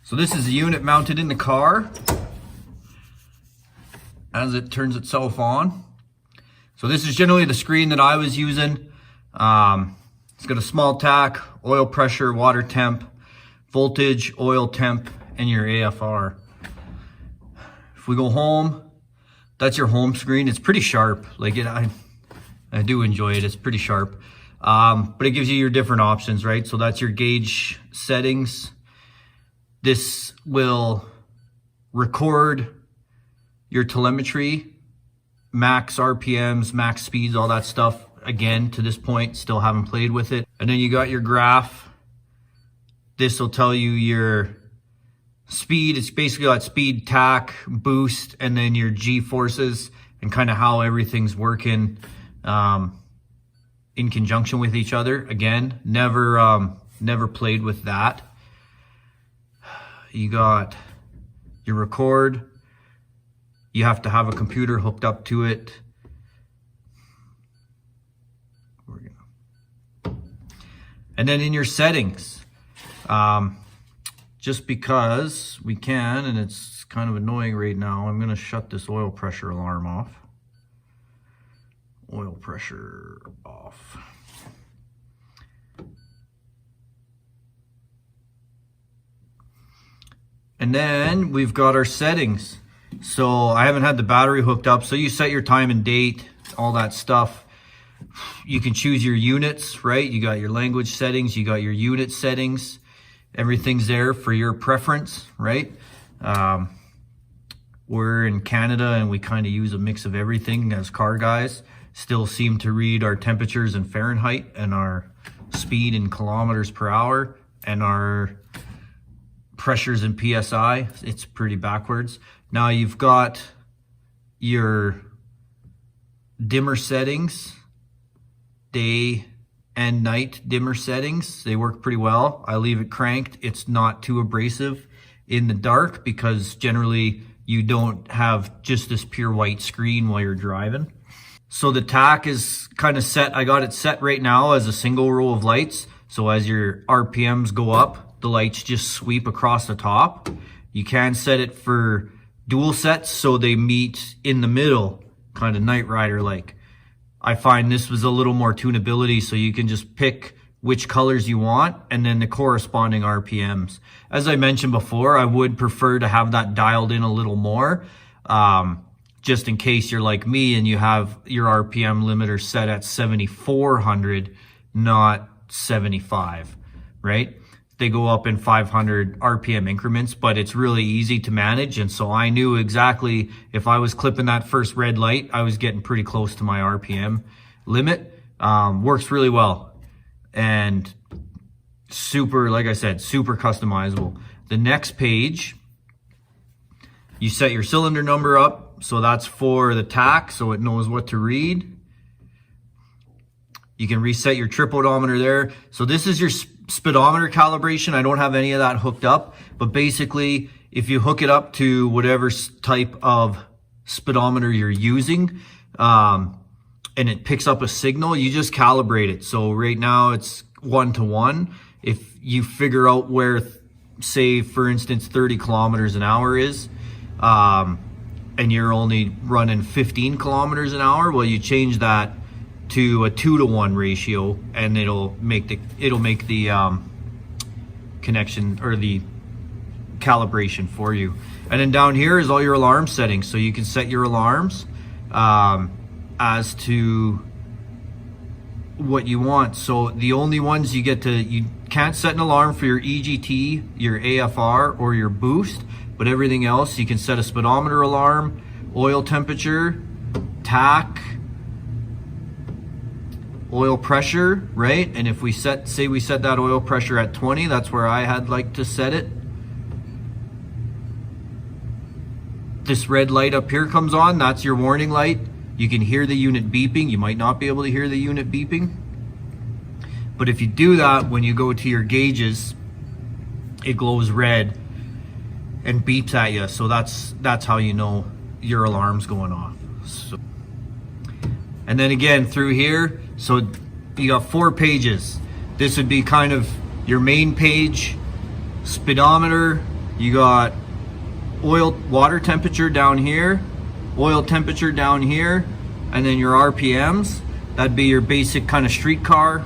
So this is a unit mounted in the car as it turns itself on. So this is generally the screen that I was using. It's got a small tach, oil pressure, water temp, voltage, oil temp, and your AFR. If we go home, that's your home screen. It's pretty sharp. Like I do enjoy it. It's pretty sharp. But it gives you your different options, right? So that's your gauge settings. This will record your telemetry, max RPMs, max speeds, all that stuff. Again, to this point, still haven't played with it. And then you got your graph. This will tell you your speed. It's basically got speed, tach, boost, and then your G-forces and kind of how everything's working in conjunction with each other. Again, never played with that. You got your record. You have to have a computer hooked up to it. And then in your settings, just because we can, and it's kind of annoying right now, I'm going to shut this oil pressure alarm off. Oil pressure off. And then we've got our settings. So I haven't had the battery hooked up. So you set your time and date, all that stuff. You can choose your units, right? You got your language settings, you got your unit settings. Everything's there for your preference, right? We're in Canada and we kind of use a mix of everything as car guys. Still seem to read our temperatures in Fahrenheit and our speed in kilometers per hour and our pressures in PSI. It's pretty backwards. Now you've got your dimmer settings, day and night dimmer settings. They work pretty well. I leave it cranked. It's not too abrasive in the dark because generally you don't have just this pure white screen while you're driving. So the tach is kind of set. I got it set right now as a single row of lights. So as your RPMs go up, the lights just sweep across the top. You can set it for dual sets so they meet in the middle, kind of Knight Rider like. I find this was a little more tunability, so you can just pick which colors you want and then the corresponding RPMs. As I mentioned before, I would prefer to have that dialed in a little more, just in case you're like me and you have your RPM limiter set at 7,400, not 75, right? They go up in 500 RPM increments, but it's really easy to manage. And so I knew exactly if I was clipping that first red light, I was getting pretty close to my RPM limit. Works really well and super, like I said, super customizable. The next page, you set your cylinder number up. So that's for the tach, so it knows what to read. You can reset your trip odometer there. So this is your speedometer calibration. I don't have any of that hooked up, but basically if you hook it up to whatever type of speedometer you're using, and it picks up a signal, you just calibrate it. So right now it's 1-to-1. If you figure out where, say for instance, 30 kilometers an hour is, and you're only running 15 kilometers an hour, well, you change that to a 2-to-1 ratio, and it'll make the connection or the calibration for you. And then down here is all your alarm settings, so you can set your alarms as to what you want. So the only ones you can't set an alarm for your EGT, your AFR, or your boost, but everything else you can set a speedometer alarm, oil temperature, tach, oil pressure, right? And if we say we set that oil pressure at 20, that's where I had like to set it. This red light up here comes on, that's your warning light. You can hear the unit beeping. You might not be able to hear the unit beeping. But if you do that, when you go to your gauges, it glows red and beeps at you. So that's how you know your alarm's going off. So, and then again through here, so you got 4 pages. This would be kind of your main page, speedometer, You got water temperature down here, oil temperature down here, and then your RPMs. That'd be your basic kind of street car.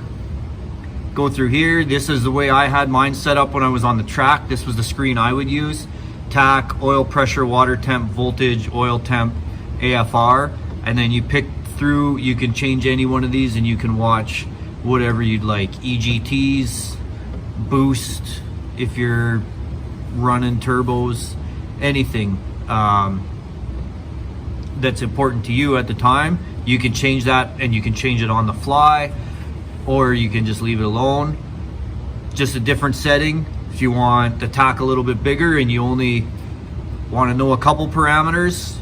Go through here. This is the way I had mine set up when I was on the track. This was the screen I would use. TAC, oil pressure, water temp, voltage, oil temp, AFR, and then you pick through, you can change any one of these and you can watch whatever you'd like. EGTs, boost, if you're running turbos, anything that's important to you at the time, you can change that, and you can change it on the fly, or you can just leave it alone. Just a different setting. If you want the TAC a little bit bigger and you only want to know a couple parameters,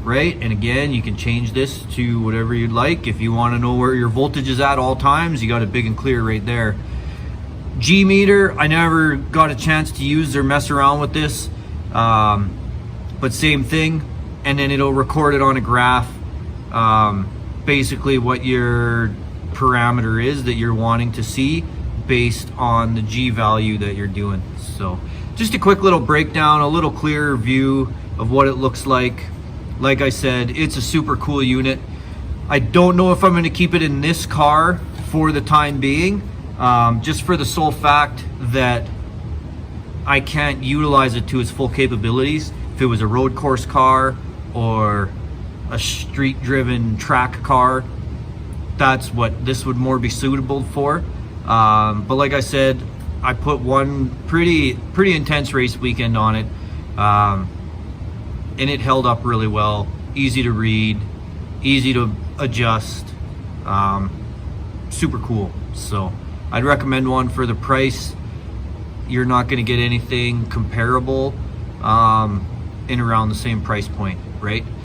right? And again, you can change this to whatever you'd like. If you want to know where your voltage is at all times, you got it big and clear right there. G meter, I never got a chance to use or mess around with this, but same thing. And then it'll record it on a graph, basically what your parameter is that you're wanting to see based on the G value that you're doing. So just a quick little breakdown, a little clearer view of what it looks like. Like I said, it's a super cool unit. I don't know if I'm going to keep it in this car for the time being, just for the sole fact that I can't utilize it to its full capabilities. If it was a road course car or a street driven track car, that's what this would more be suitable for. But like I said, I put one pretty intense race weekend on it, and it held up really well. Easy to read, easy to adjust, super cool. So I'd recommend one for the price. You're not going to get anything comparable in around the same price point, right?